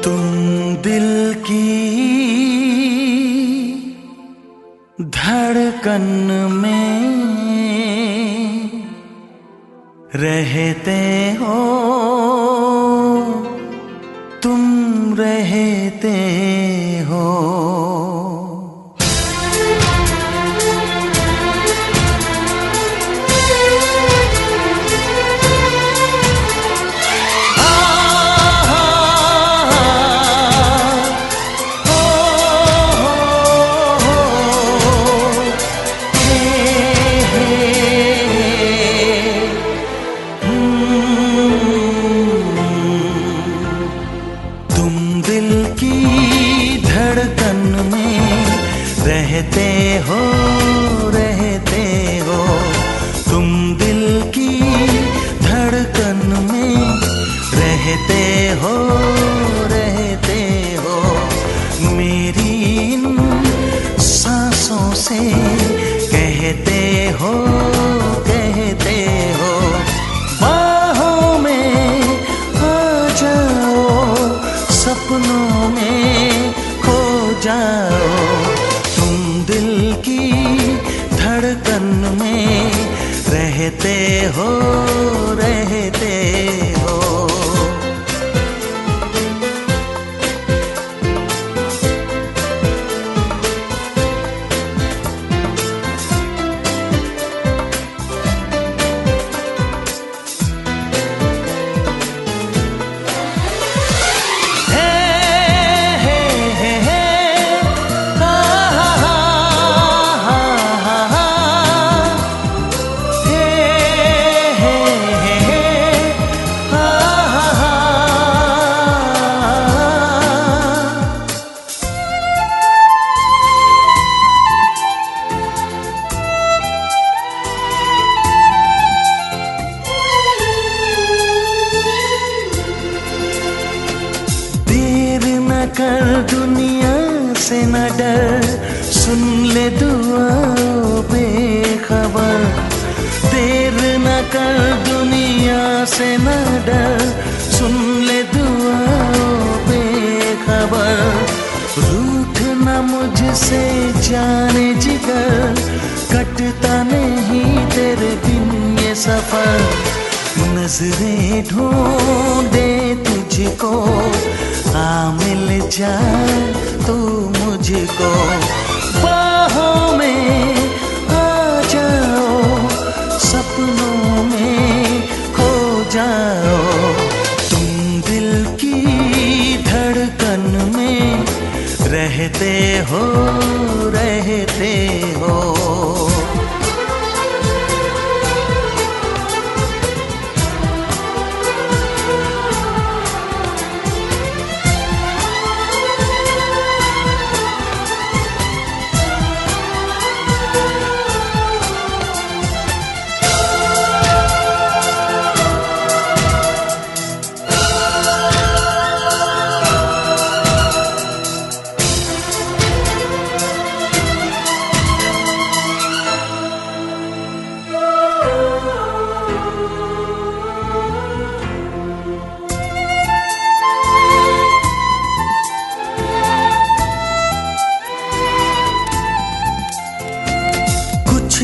तुम दिल की धड़कन में रहते हो, तुम रहते हो। रहते हो, रहते हो, तुम दिल की धड़कन में रहते हो, रहते हो। मेरी इन सांसों से कहते हो, कहते हो। बाहों में आ जाओ, सपनों में खो जाओ। दिल की धड़कन में रहते हो, रहते हो। कर दुनिया से न डर, सुन ले दुआ बेखबर। देर न कर दुनिया से न डर, सुन ले दुआ बेखबर। रूठ न मुझसे जाने जिगर, कटता नहीं तेरे बिन ये सफर। नजरें ढूंढे तुझको, आ मिल जाए तू मुझको। बाहों में आ जाओ, सपनों में खो जाओ। तुम दिल की धड़कन में रहते हो, रहते हो।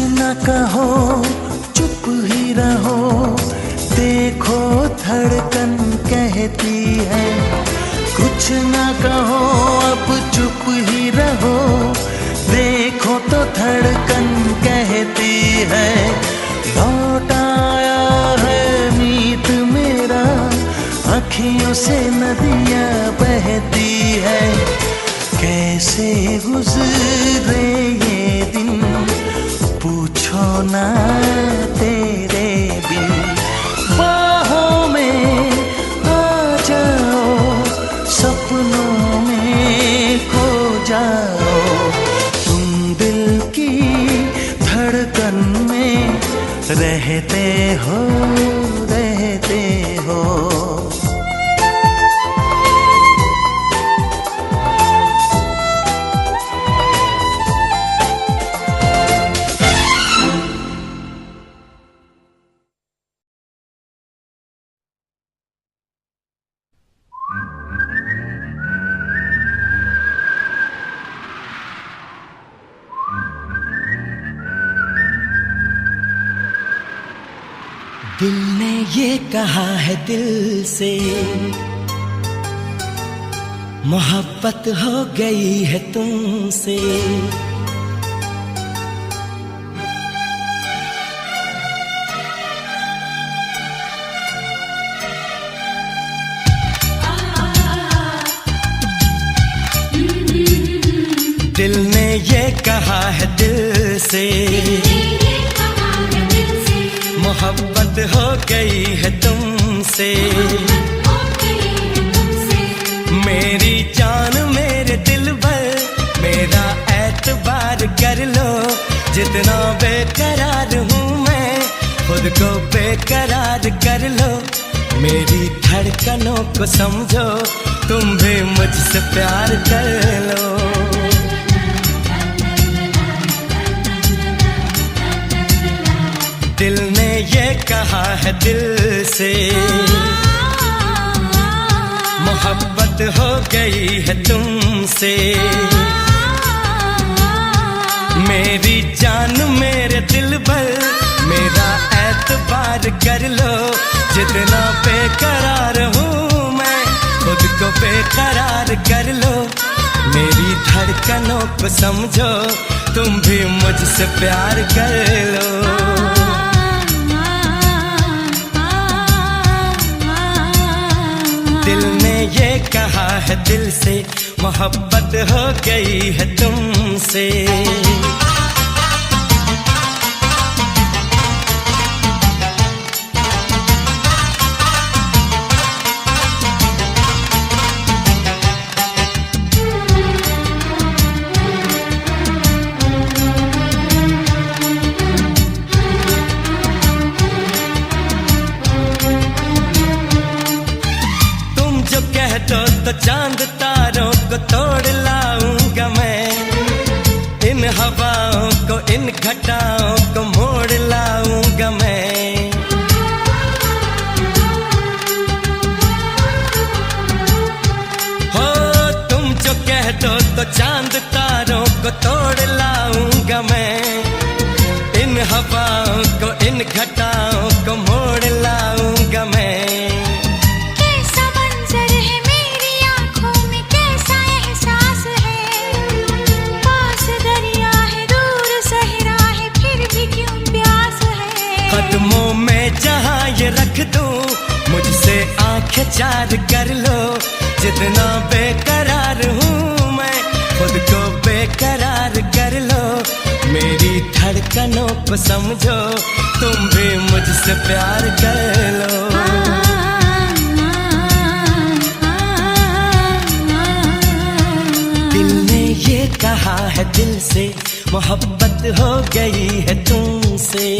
न कहो, चुप ही रहो, देखो धड़कन कहती है। कुछ न कहो, अब चुप ही रहो, देखो तो धड़कन कहती है। लौट आया है मीत मेरा, अखियों से नदियाँ बहती है। कैसे गुजरे ये दिन, पूछो ना तेरे बिन। बाहों में आ जाओ, सपनों में खो जाओ। तुम दिल की धड़कन में रहते हो, रहते हो। दिल ने ये कहा है दिल से, मोहब्बत हो गई है तुमसे। दिल ने ये कहा है दिल से, मोहब्बत हो गई है तुमसे। मेरी जान मेरे दिल भर, मेरा एतबार कर लो। जितना बेकरार हूँ मैं, खुद को बेकरार कर लो। मेरी धड़कनों को समझो, तुम भी मुझसे प्यार कर लो। दिल ने ये कहा है दिल से, मोहब्बत हो गई है तुमसे। मेरी जान मेरे दिल भर, मेरा एतबार कर लो। जितना बेकरार हूँ मैं, खुद को बेकरार कर लो। मेरी धड़कनों को समझो, तुम भी मुझसे प्यार कर लो। दिल ने ये कहा है दिल से, मोहब्बत हो गई है तुमसे। तो चांद तारों को तोड़ लाऊंगा मैं, इन हवाओं को इन घटाओं को मोड़ लाऊंगा मैं। हो तुम जो कह दो तो चांद तारों को तोड़ लाऊंगा मैं, इन हवाओं को इन घटाओं को मोड़ लाऊंगा मैं। कदमों में जहाँ ये रख दूं, मुझसे आंखें चार कर लो। जितना बेकरार हूँ मैं, खुद को बेकरार कर लो। मेरी धड़कनों को समझो, तुम भी मुझसे प्यार कर लो। दिल ने ये कहा है दिल से, मोहब्बत हो गई है तुमसे।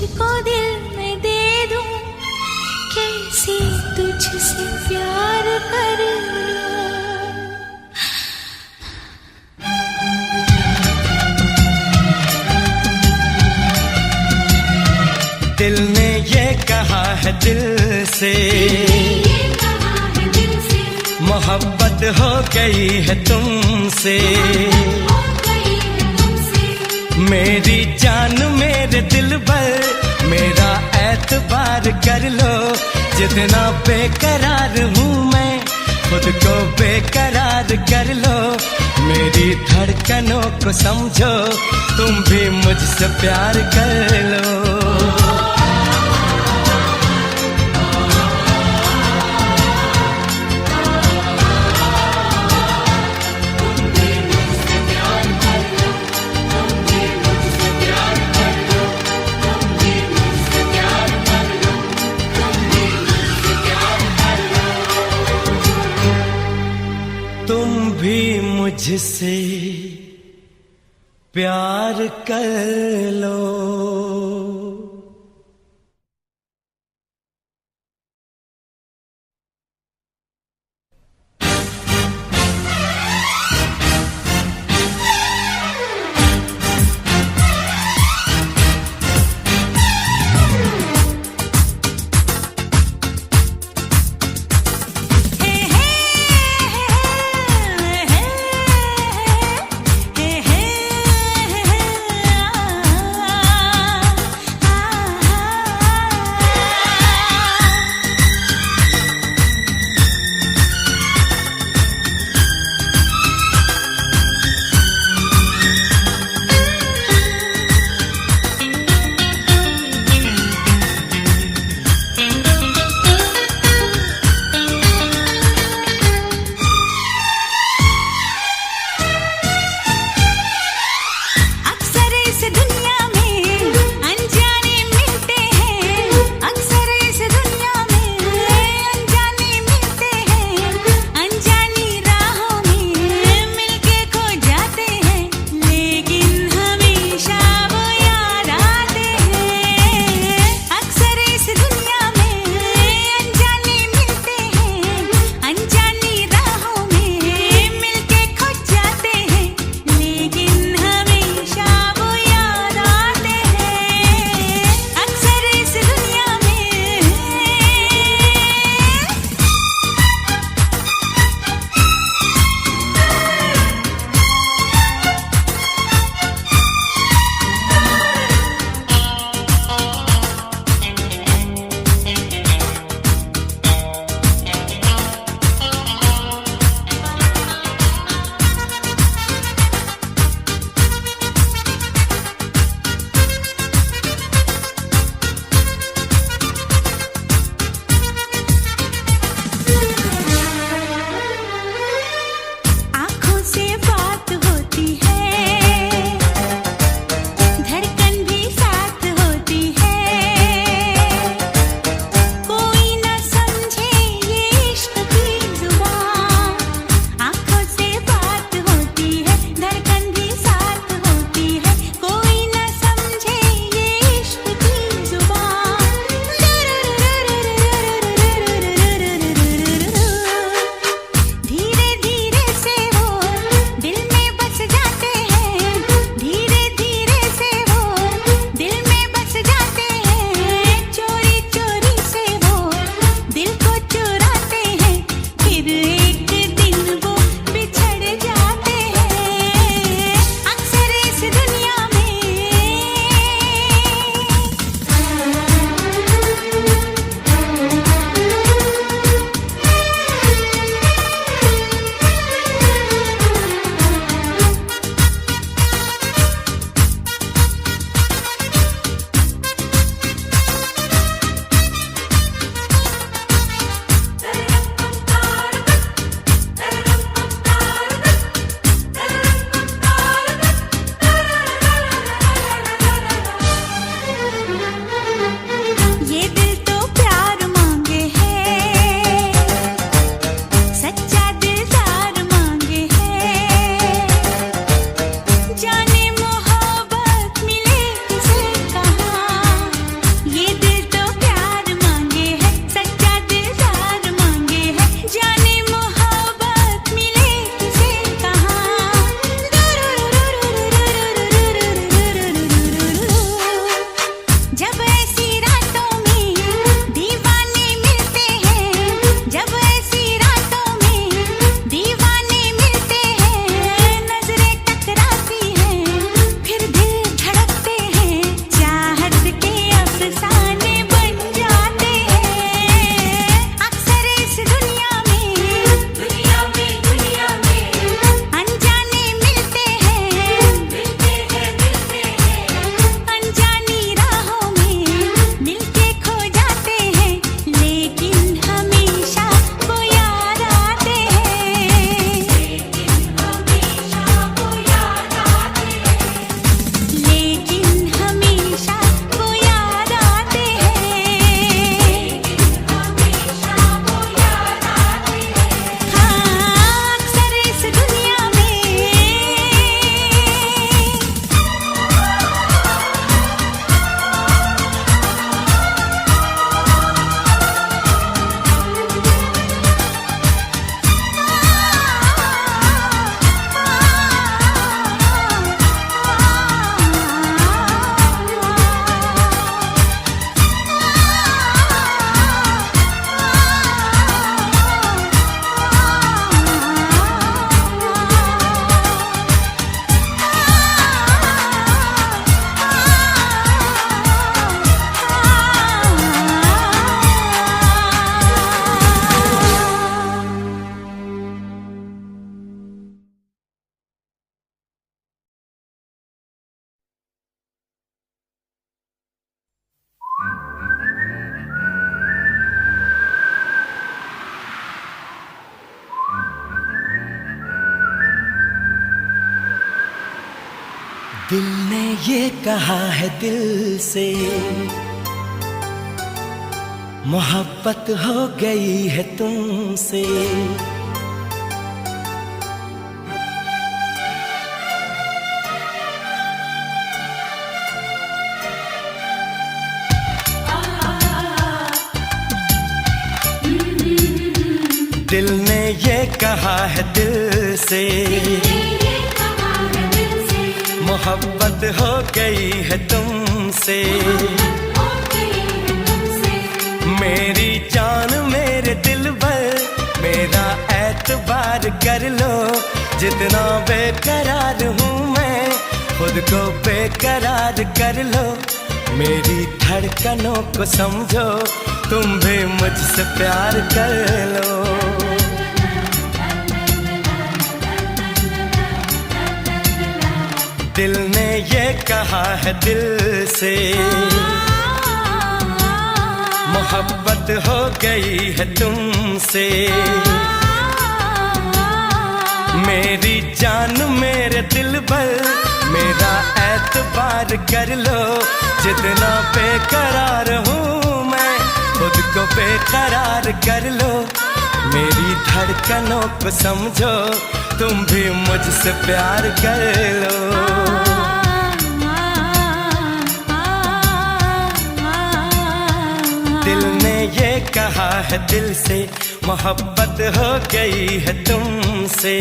तुझको दिल में दे दूं, कैसे तुझसे प्यार कर लूं। दिल ने ये कहा है दिल से, मोहब्बत हो गई है तुमसे। मेरी जान मेरे दिल भर, मेरा एतबार कर लो। जितना बेकरार हूँ मैं, खुद को बेकरार कर लो। मेरी धड़कनों को समझो, तुम भी मुझसे प्यार कर लो। तुम भी मुझसे प्यार कर लो। दिल ने ये कहा है दिल से, मोहब्बत हो गई है तुमसे। दिल ने ये कहा है दिल से, मोहब्बत हो गई है तुमसे। मेरी जान मेरे दिल भर, मेरा एतबार कर लो। जितना बेकरार हूँ मैं, खुद को बेकरार कर लो। मेरी धड़कनों को समझो, तुम भी मुझसे प्यार कर लो। दिल ने ये कहा है दिल से, मोहब्बत हो गई है तुमसे। मेरी जान मेरे दिल भर, मेरा एतबार कर लो। जितना बेकरार हूँ मैं, खुद को बेकरार कर लो। मेरी धड़कनों को समझो, तुम भी मुझसे प्यार कर लो। दिल ने ये कहा है दिल से, मोहब्बत हो गई है तुमसे।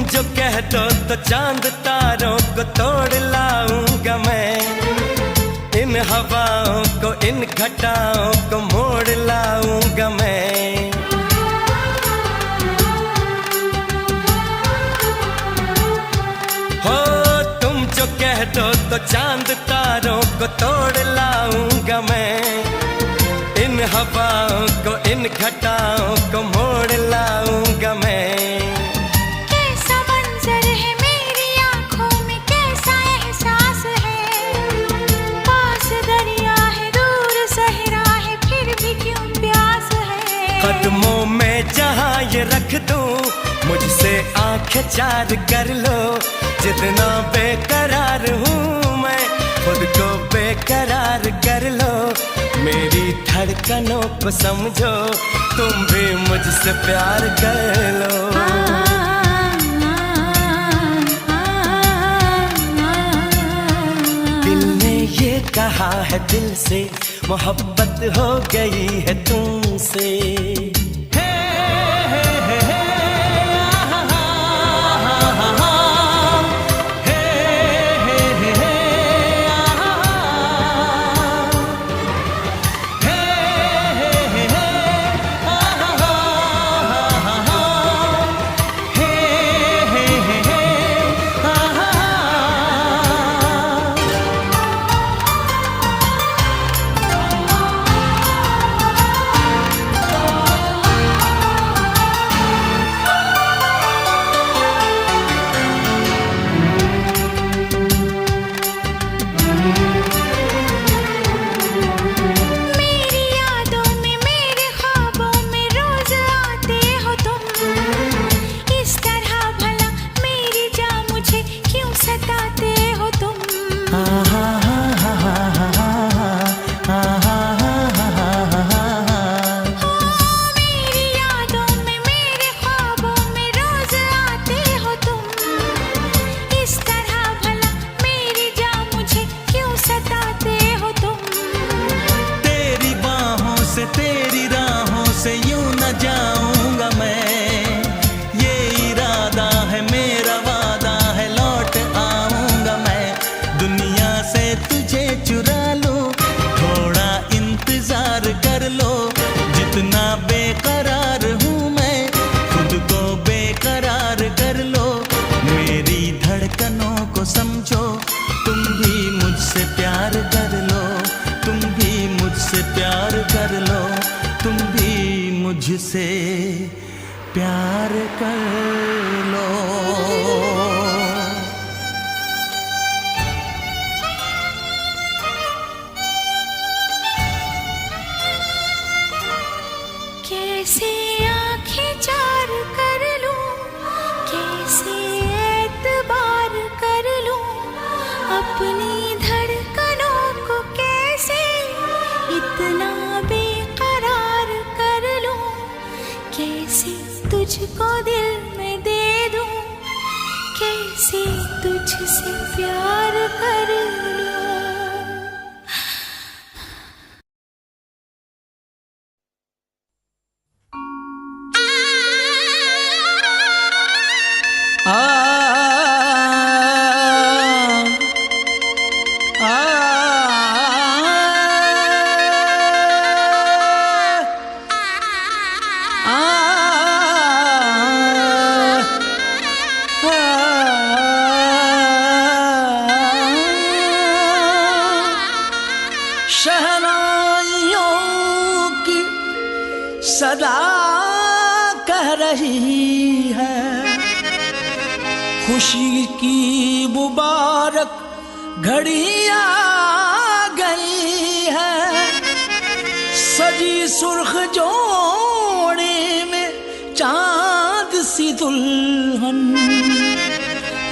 जो कह दो तो चांद तारों को तोड़ लाऊंगा मैं। इन हवाओं को, इन घटाओं को मोड़ लाऊंगा मैं। हो तुम जो कह दो तो चांद तारों को तोड़ लाऊंगा मैं। इन हवाओं को, इन घटाओं को मोड़ लाऊंगा मैं। कदमों में जहाँ ये रख दूं, मुझसे आंखें चार कर लो। जितना बेकरार हूँ मैं, खुद को बेकरार कर लो। मेरी धड़कनों को समझो, तुम भी मुझसे प्यार कर लो। दिल ने ये कहा है दिल से, मोहब्बत हो गई है तुमसे। मुझसे प्यार कर लो। कैसे आंखें चार कर लूं, कैसे एतबार कर लूं, अपनी धड़कनों को कैसे इतना बेकरार कर लूं, कैसे तुझको दिल में दे दूं, कैसे तुझसे प्यार कर लूं। शहनाइयों की सदा कह रही है, खुशी की मुबारक घड़ी आ गई है। सजी सुर्ख जोड़े में चांद सी दुल्हन,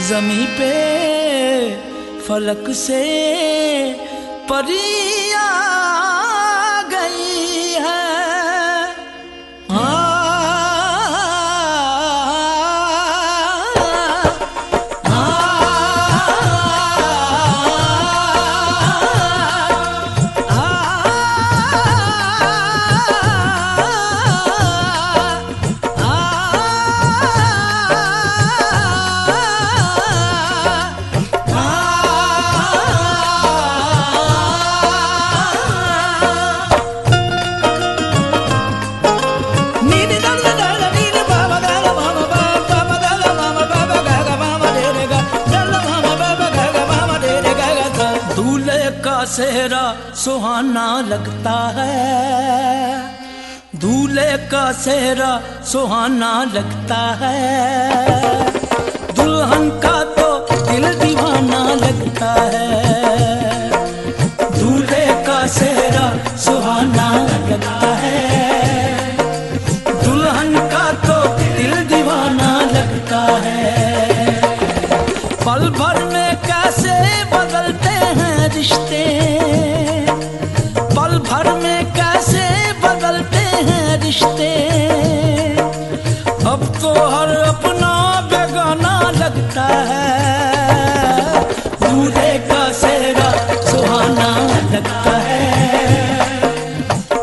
जमी पे फलक से परी आ गई है। सेहरा सुहाना लगता है, दूल्हे का सेहरा सुहाना लगता है, दुल्हन का तो दिल दीवाना लगता है। दूल्हे का सेहरा सुहाना लगता है, दुल्हन का तो दिल दीवाना लगता है। पल भर में कैसे बदलते हैं रिश्ते, पल भर में कैसे बदलते हैं रिश्ते। अब तो हर अपना बेगाना लगता है, दूल्हे का सेहरा सुहाना लगता है,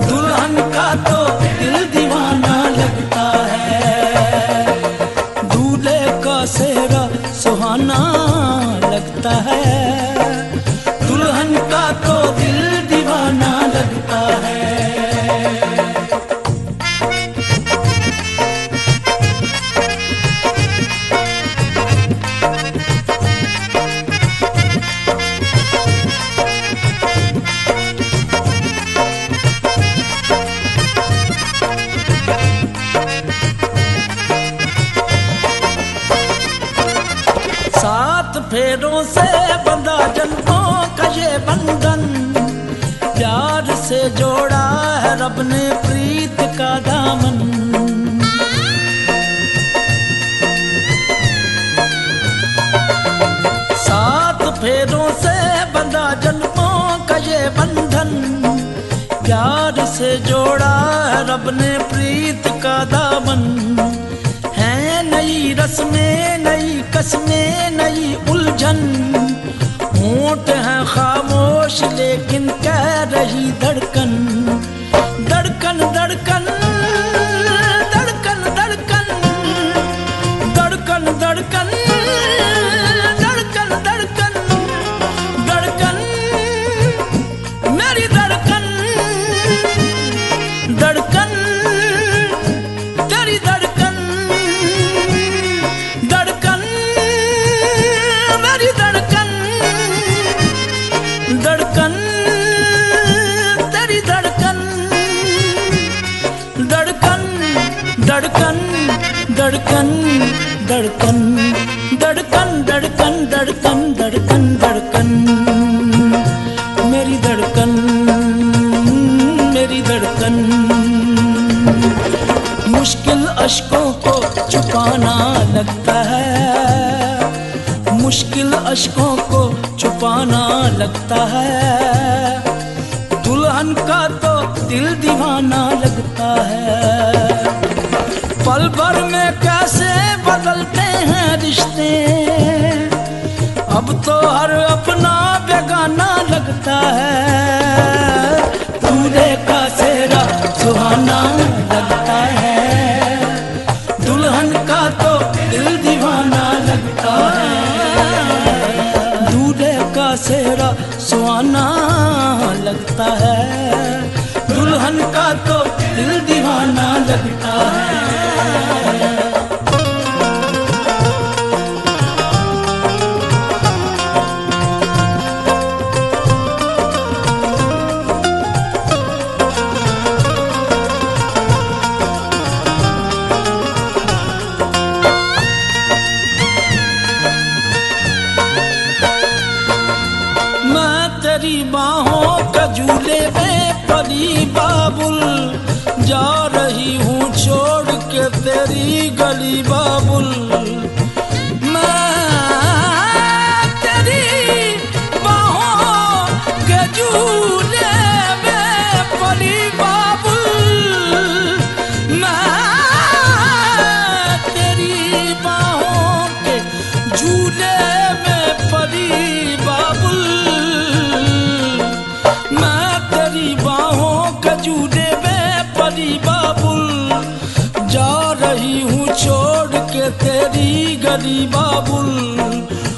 दुल्हन का तो दिल दीवाना लगता है। दूल्हे का सेहरा सुहाना लगता है, दुल्हन का तो दिल दीवाना लगता है। सात फेरों से बंधा जन्मों का ये बंधन, प्यार से जोड़ा है रब ने प्रीत का दामन। सात फेरों से बंधा जन्मों का ये बंधन, प्यार से जोड़ा है रब ने प्रीत का दामन। है नई रस्में, नई कसमें, नई उलझन, होंठ है खामोश लेकिन कह रही धड़कन। धड़कन धड़कन धड़कन धड़कन धड़कन धड़कन धड़कन धड़कन धड़कन मेरी धड़कन धड़कन तेरी धड़कन धड़कन मेरी धड़कन धड़कन धड़कन धड़कन धड़कन धड़कन धड़कन धड़कन धड़कन मेरी धड़कन मेरी धड़कन। मुश्किल अश्कों को छुपाना लगता है, मुश्किल अश्कों को छुपाना लगता है। दुल्हन का तो दिल दीवाना लगता है। पल भर में कैसे बदलते हैं रिश्ते, अब तो हर अपना बेगाना लगता है। दूल्हे का सेहरा सुहाना लगता है, दुल्हन का तो दिल दीवाना लगता है। दूल्हे का सेहरा सुहाना लगता है, दुल्हन का तो दिल दीवाना लगता है। तेरी बाहों का झूले में परी बाबुल, जा रही हूँ छोड़ के तेरी गली बाबुल। मैं तेरी बाहों के झूले में परी बाबुल, मैं तेरी बाहों के झूले में परी बाबुल। झूले में परी बाबुल, जा रही हूँ छोड़ के तेरी गली बाबुल।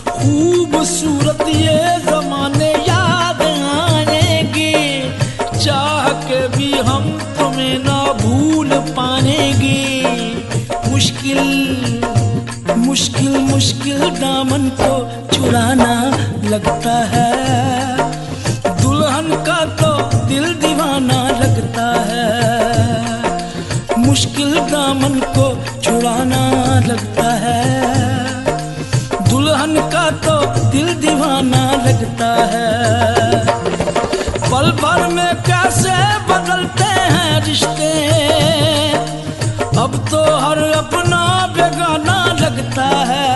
खूबसूरत ये जमाने याद आएंगे, चाह के भी हम तुम्हें ना भूल पाएंगे। मुश्किल मुश्किल मुश्किल दामन को छुड़ाना लगता है, दुल्हन का तो दिल दीवाना लगता है। मुश्किल दामन को छुड़ाना लगता है, दुल्हन का तो दिल दीवाना लगता है। पल भर में कैसे बदलते हैं रिश्ते, अब तो हर अपना बेगाना लगता है।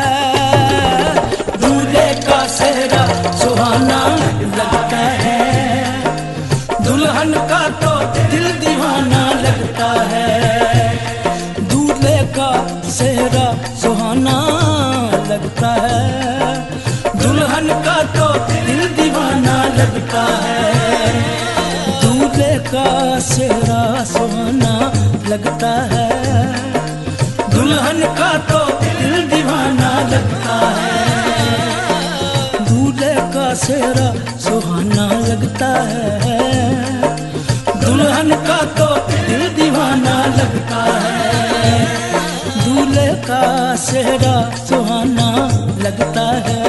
दूल्हे का सेहरा सुहाना लगता है, दुल्हन का तो दिल दीवाना लगता है। दूल्हे का सेहरा सुहाना लगता है, दुल्हन का तो दिल दीवाना लगता है। दूल्हे का सेहरा सुहाना लगता है, दुल्हन का तो दिल दीवाना लगता है। दूल्हे का सेहरा सुहाना लगता है, दुल्हन का तो दिल दीवाना लगता है। दूल्हे का सेहरा सुहाना लगता है,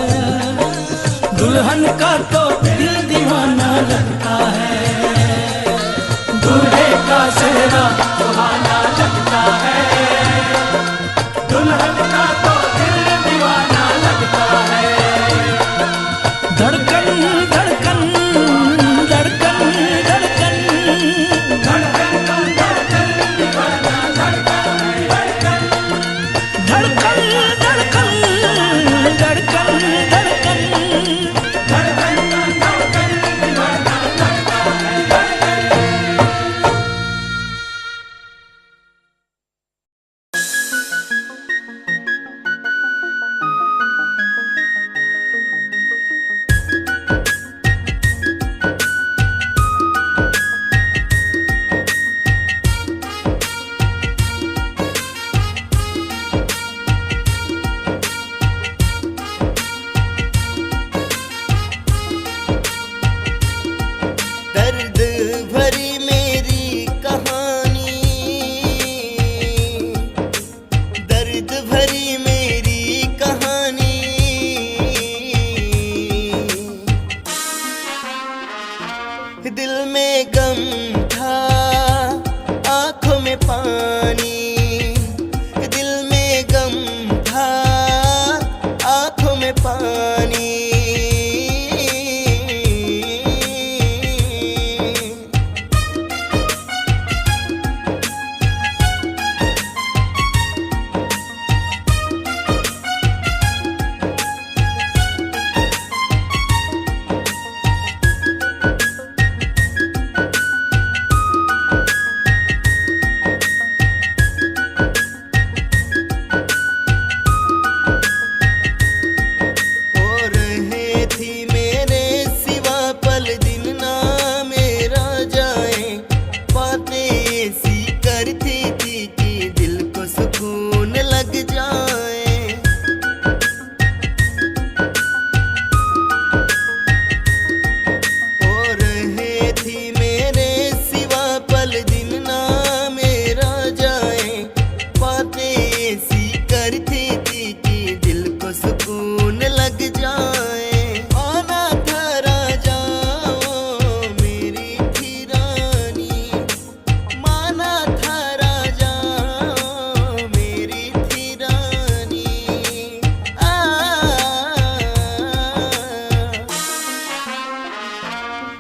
दुल्हन का तो दिल दीवाना लगता है। दूल्हे का सेहरा सुहाना लगता है, दुल्हन का तो दिल दीवाना लगता है। धड़कन धड़कन धड़कन धड़कन धड़कन धड़कन दीवाना लगता है। धड़कन धड़कन धड़कन धड़कन धड़कन धड़कन दीवाना लगता है।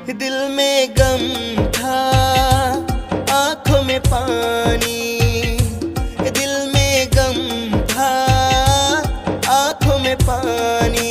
दिल में गम था, आंखों में पानी, दिल में गम था, आंखों में पानी।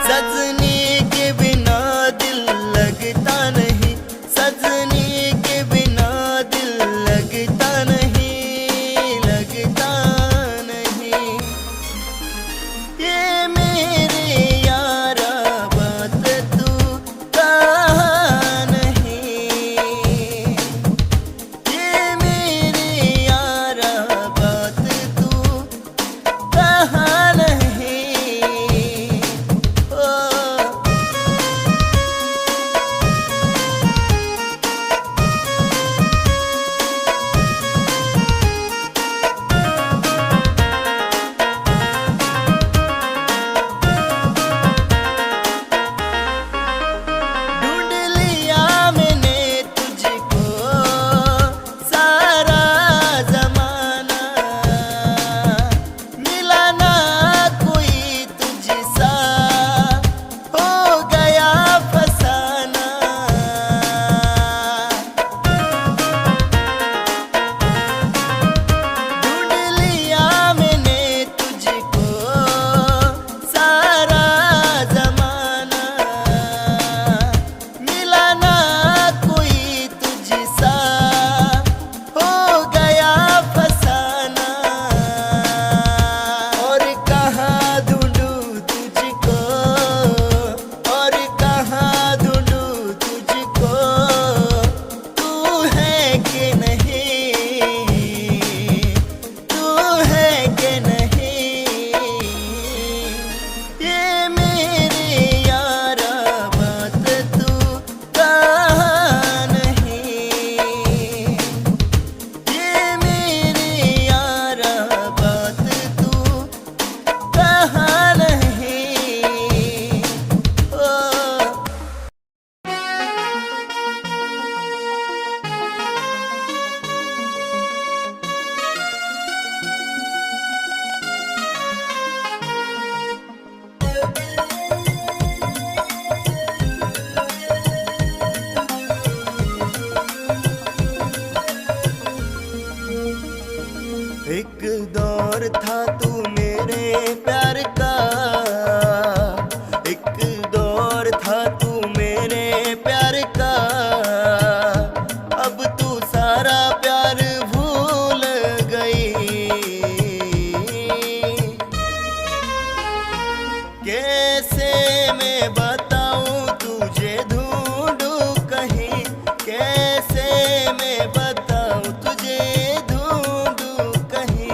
सजनी के बिना दिल लगता नहीं, सजनी के बिना दिल लगता नहीं, लगता नहीं। ये मेरे यारा बात तू कहा नहीं, ये मेरे यारा बात तू कहा नहीं। ढूंढ लिया मैंने तुझको सारा जमाना, मिला ना कोई तुझसा, हो गया फसाना। ढूंढ लिया मैंने तुझको सारा जमाना, मिला ना कोई तुझसा, हो गया फसाना। और कहाँ ढूंढूं तुझको, और कहाँ ढूंढूं तुझको, तू है कि नहीं, तू है कि नहीं। ये मेरे यारा बात तू कहा नहीं, ये मेरे यारा बात तू कहा नहीं। ओ एक दौर था तू मेरे प्यार का, एक दौर था तू मेरे प्यार का। अब तू सारा प्यार भूल गई, कैसे मैं बताऊं तुझे ढूंढूं कहीं, कैसे मैं बताऊं तुझे ढूंढूं कहीं।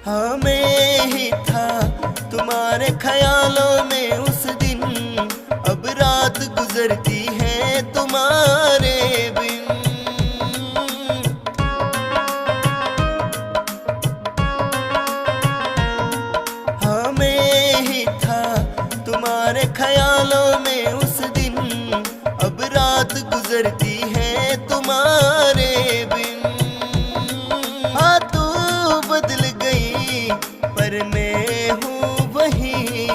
हमें ही था तुम्हारे ख्यालों में उस दिन, अब रात गुजरती है तुम्हारे बिन। हमें ही था तुम्हारे ख्यालों में उस दिन, अब रात गुजरती है तुम्हारे बिन। हाँ तू बदल गई पर मैं हूँ वही,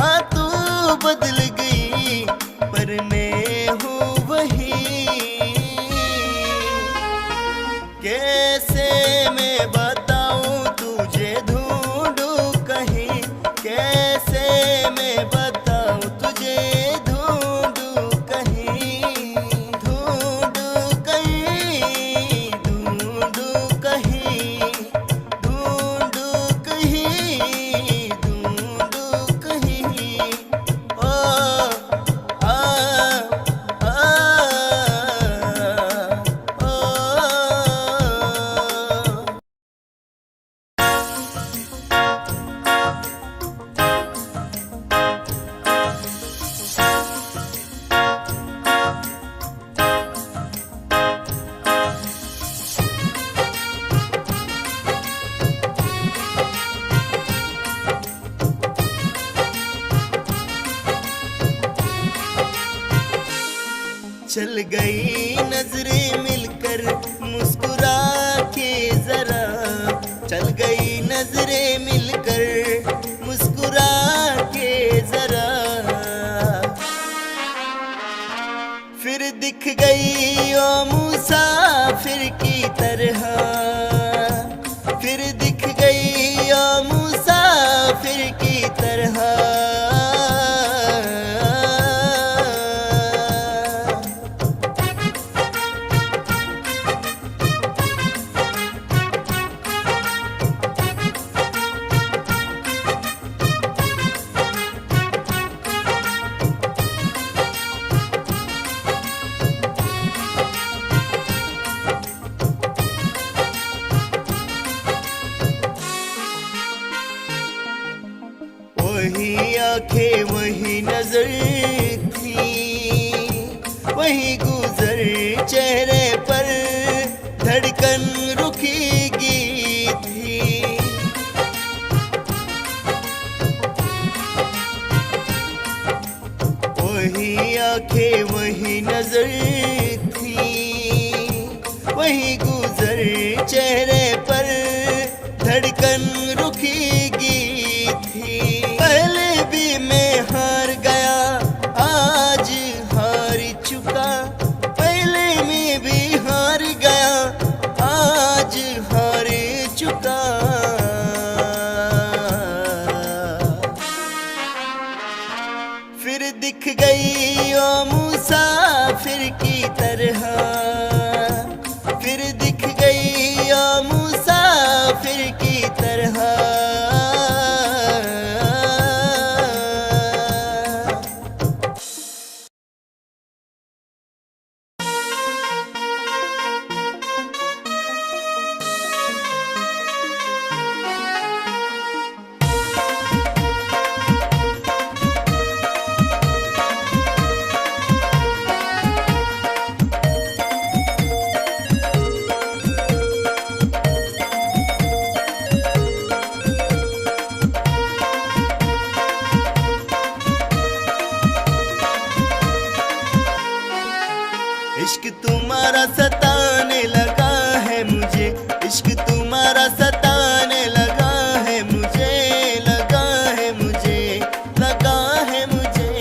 हाँ तू बदल गई पर मैं हूँ वही। कैसे मैं बताऊँ तुझे ढूंढूं कहीं, कैसे मैं बताऊँ तुझे ढूंढूं कहीं, ढूंढूं कहीं, ढूंढूं कहीं। चल गई नजरें मिलकर मुस्कुरा के जरा, चल गई नजरें मिलकर मुस्कुरा के जरा, फिर दिख गई ओ मुसाफिर की तरह, फिर दिख गई ओ मुसाफिर की तरह। वही आंखें वही नजर थी, वही गुजर चेहरे पर धड़कन रुकेगी थी। वही आंखें वही नजर थी, वही गुजर चेहरे पर धड़कन रुकेगी थी। पहले भी मैं हार गया, आज हार चुका, पहले मैं भी हार गया, आज हार चुका। फिर दिख गई ओ मुसाफिर की तरह, फिर दिख गई ओ मुसाफिर की तरह। इश्क तुम्हारा सताने लगा है मुझे, इश्क तुम्हारा सताने लगा है मुझे, लगा है मुझे, लगा है मुझे।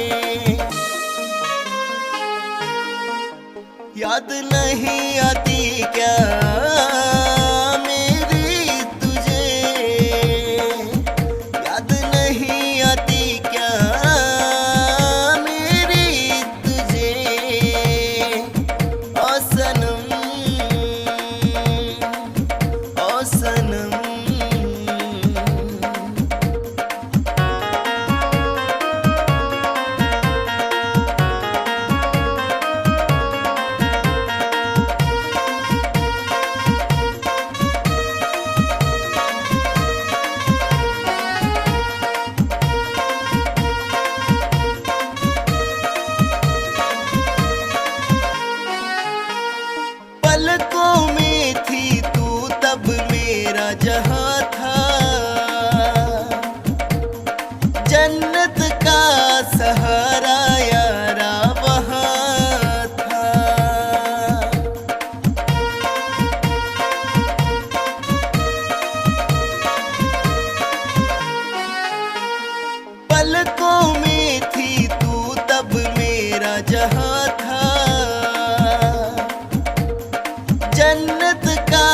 याद नहीं आती क्या मेरी तुझे, याद नहीं आती क्या मेरी तुझे। ओ सनम, ओ सनम। पलकों में थी तू तब मेरा जहां था, जन्नत का सहारा यारा वहां था। पलकों में थी तू तब मेरा जहां था, जन्नत का